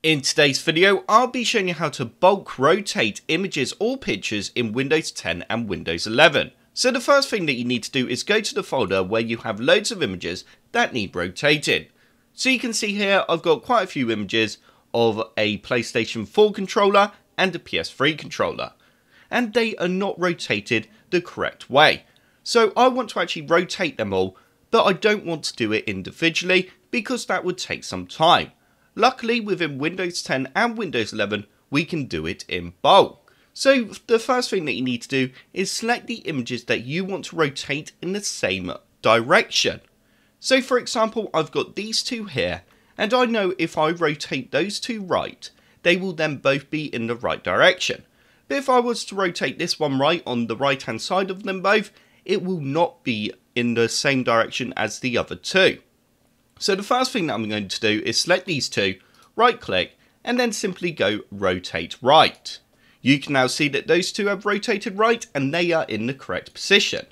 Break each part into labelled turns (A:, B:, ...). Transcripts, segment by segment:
A: In today's video, I'll be showing you how to bulk rotate images or pictures in Windows 10 and Windows 11. So the first thing that you need to do is go to the folder where you have loads of images that need rotating. So you can see here I've got quite a few images of a PlayStation 4 controller and a PS3 controller. And they are not rotated the correct way. So I want to actually rotate them all, but I don't want to do it individually because that would take some time. Luckily, within Windows 10 and Windows 11, we can do it in bulk. So the first thing that you need to do is select the images that you want to rotate in the same direction. So for example, I've got these two here, and I know if I rotate those two right, they will then both be in the right direction. But if I was to rotate this one right on the right hand side of them both, it will not be in the same direction as the other two. So the first thing that I'm going to do is select these two, right click, and then simply go rotate right. You can now see that those two have rotated right and they are in the correct position.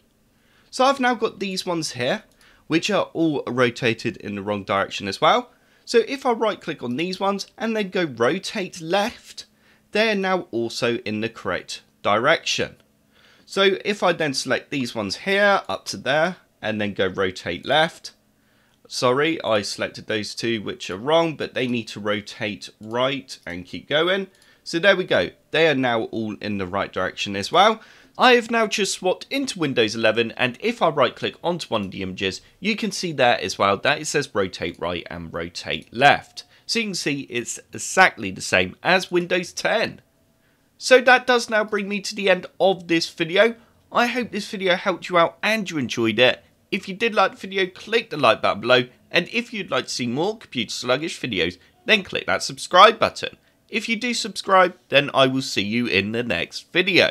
A: So I've now got these ones here, which are all rotated in the wrong direction as well. So if I right click on these ones and then go rotate left, they're now also in the correct direction. So if I then select these ones here up to there and then go rotate left, sorry, I selected those two which are wrong, but they need to rotate right and keep going. So there we go. They are now all in the right direction as well. I have now just swapped into Windows 11, and if I right click onto one of the images, you can see there as well that it says rotate right and rotate left. So you can see it's exactly the same as Windows 10. So that does now bring me to the end of this video. I hope this video helped you out and you enjoyed it. If you did like the video, click the like button below, and if you'd like to see more computer sluggish videos, then click that subscribe button. If you do subscribe, then I will see you in the next video.